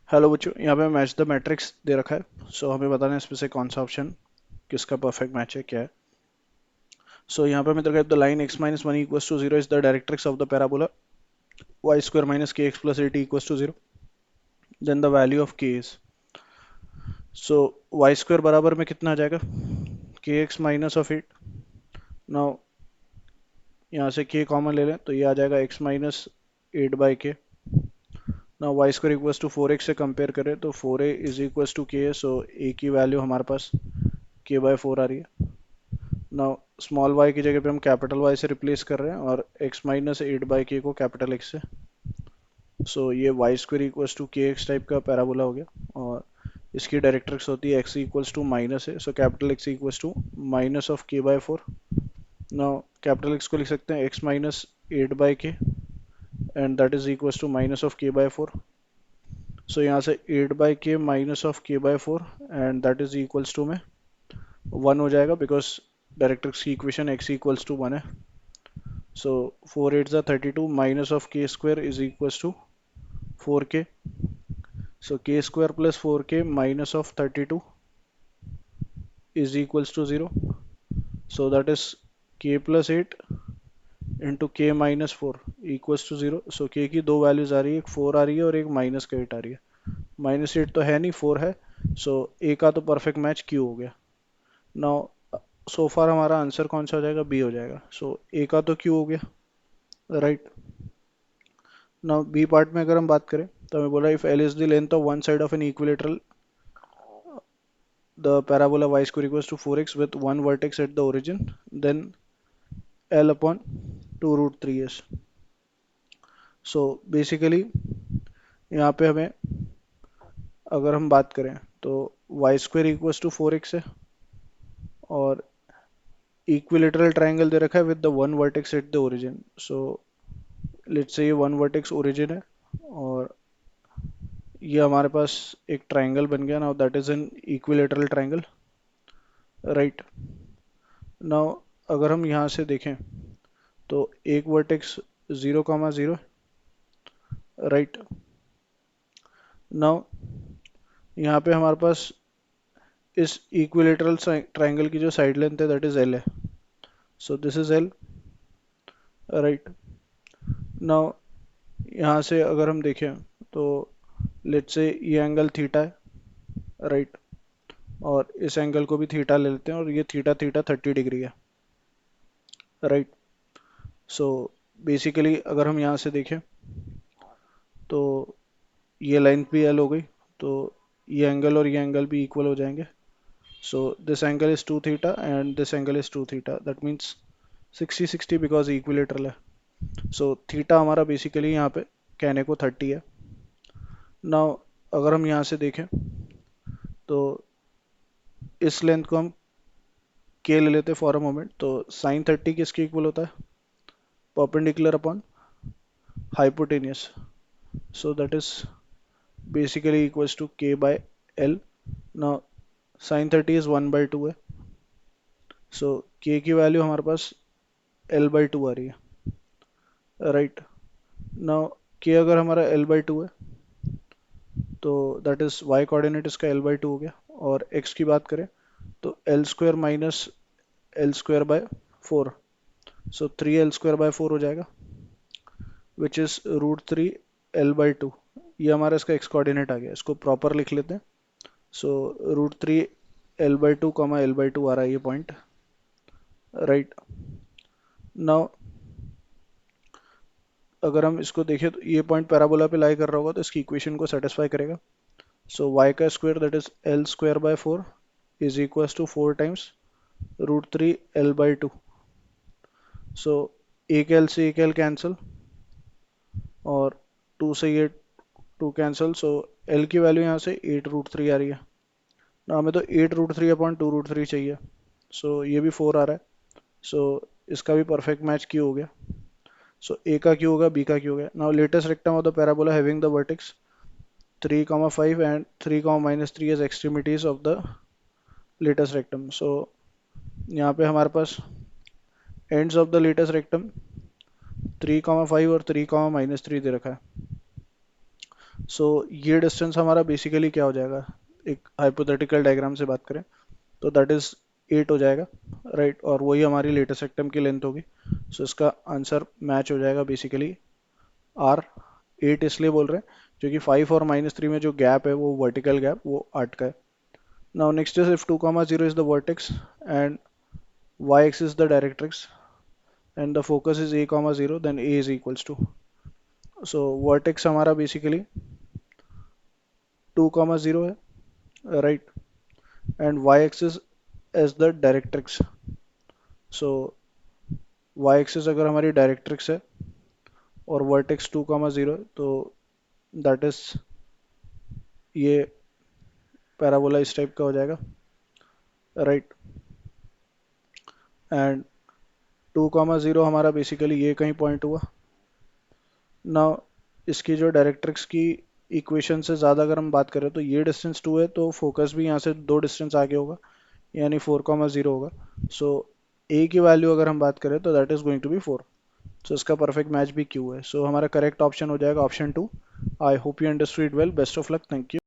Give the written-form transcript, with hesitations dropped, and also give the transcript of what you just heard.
Hello बच्चों, यहाँ पे मैच द मैट्रिक्स दे रखा है। हमें बताना है इसमें से कौन सा ऑप्शन किसका परफेक्ट मैच है, क्या है। यहाँ पे हमें दे रखा है the line x minus one equals to zero is the directrix of the parabola y square minus k x plus 80 equals to zero. Then the value of k is y square बराबर में कितना आ जाएगा, के x minus of 8। Now यहाँ से k common ले लें तो ये आ जाएगा x minus 8/k। Now Y square equals to 4x से कंपेयर करें तो 4a is equals to K. a की वैल्यू हमारे पास k/4 आ रही है। नाउ स्मॉल y की जगह पे हम कैपिटल Y से रिप्लेस कर रहे हैं और x माइनस 8/k को कैपिटल X से। ये Y square equals to K X type का पैराबोला हो गया और इसकी डायरेक्ट्रिक्स होती है x इक्वल्स टू माइनस है। Capital X equals to minus of k/4। Now capital X को लिख सकते हैं x minus 8/k and that is equals to minus of k/4। यहाँ से 8/k minus of k/4 and that is equals to में 1 हो जाएगा बिकॉज डायरेक्ट्रिक्स की इक्वेशन x इक्वल्स टू 1 है। 4 8 32 minus of k square is equals to 4k. K square plus 4k minus of 32 is equals to 0. That is k plus 8 into k minus 4 equals to 0. k की दो values आ रही है, एक 4 आ रही है और एक माइनस का 8 आ रही है। -8 तो है नहीं, 4 है। a का तो परफेक्ट मैच q हो गया। नाउ सो फार हमारा आंसर कौन सा हो जाएगा, b हो जाएगा। a का तो q हो गया, राइट। नाउ बी पार्ट में अगर हम बात करें तो हमें बोला if L is the length of one side of an equilateral the parabola y square equals to 4x with one vertex at the origin then l upon 2√3s। Basically यहाँ पे हमें अगर हम बात करें तो y square equals to 4x है और इक्विलेटरल ट्राइंगल दे रखा है with the one vertex at the origin. Let's say ये वन वर्टेक्स ओरिजिन है और ये हमारे पास एक ट्राइंगल बन गया ना, that is an equilateral triangle, right. Now अगर हम यहाँ से देखें तो एक वर्टेक्स 0,0, राइट। नाउ यहाँ पे हमारे पास इस इक्विलेटरल ट्राइंगल की जो साइड लेंथ है दैट इज एल है। This is L, right. Now यहाँ से अगर हम देखें तो लेट्स से ये एंगल थीटा है, राइट। और इस एंगल को भी थीटा ले लेते हैं और ये थीटा थीटा 30 डिग्री है, राइट। बेसिकली अगर हम यहाँ से देखें तो ये लाइन भी एल हो गई तो ये एंगल और ये एंगल भी इक्वल हो जाएंगे। This angle is 2 theta and this angle is 2 theta, that means 60 60 because equilateral है। थीटा हमारा बेसिकली यहाँ पे कहने को 30 है। नाउ अगर हम यहाँ से देखें तो इस लेंथ को हम के ले लेते फॉर अ मोमेंट तो साइन 30 किसके इक्वल होता है, perpendicular upon hypotenuse. That is basically equals to k by l. Now sin 30 is 1/2 है। k की वैल्यू हमारे पास l/2 आ रही है, राइट। नाउ k अगर हमारा l/2 है तो दैट इज y कोऑर्डिनेट इसका l/2 हो गया और x की बात करें तो l square minus l square by 4। 3l² by 4 हो जाएगा विच इज √3 l/2। ये हमारा इसका x कोऑर्डिनेट आ गया, इसको प्रॉपर लिख लेते हैं। √3 l/2 l/2 आ रहा है ये पॉइंट, राइट। नाउ अगर हम इसको देखें तो ये पॉइंट पैराबोला पे लाई कर रहा होगा तो इसकी इक्वेशन को सेटिस्फाई करेगा। y का square that is l² by 4 is equal to 4 times √3 l/2। एक l से एक l कैंसिल और 2 से ये 2 कैंसिल। l की वैल्यू यहाँ से 8√3 आ रही है ना, हमें तो 8√3/2√3 चाहिए। ये भी 4 आ रहा है। इसका भी परफेक्ट मैच क्यों हो गया। ए का क्यों होगा, बी का क्यों हो गया। Now latus rectum of the parabola having the vertex 3,5 and 3,-3 as extremities of the latus rectum. यहाँ पे हमारे पास ends of the latus rectum 3,5 और 3,-3 दे रखा है। सो ये डिस्टेंस हमारा बेसिकली क्या हो जाएगा, एक हाइपोथेटिकल डायग्राम से बात करें तो दैट इज 8 हो जाएगा, राइट, और वही हमारी लेटेस्ट सेक्टम की लेंथ होगी। सो इसका आंसर मैच हो जाएगा बेसिकली आर। 8 इसलिए बोल रहे हैं क्योंकि 5 और -3 में जो गैप है वो वर्टिकल गैप वो 8 का है। Now next is if 2 comma 0 is the vertex and y-axis the directrix and the focus is a comma 0, then a is equals to, so vertex हमारा बेसिकली 2 comma 0 है, right, and y-axis as the directrix. So y-axis अगर हमारी directrix है और vertex 2 comma 0 है तो that is ये parabola इस टाइप का हो जाएगा, राइट, एंड 2 comma 0 हमारा बेसिकली ये कहीं पॉइंट हुआ। ना इसकी जो डायरेक्ट्रिक्स की इक्वेशन से ज़्यादा अगर हम बात करें तो ये डिस्टेंस 2 है तो फोकस भी यहाँ से 2 डिस्टेंस आगे होगा, यानी 4,0 होगा। सो ए की वैल्यू अगर हम बात करें तो that is going to be 4। So इसका परफेक्ट मैच भी क्यू है। सो हमारा करेक्ट ऑप्शन हो जाएगा option 2। I hope you understood well, best of luck, thank you.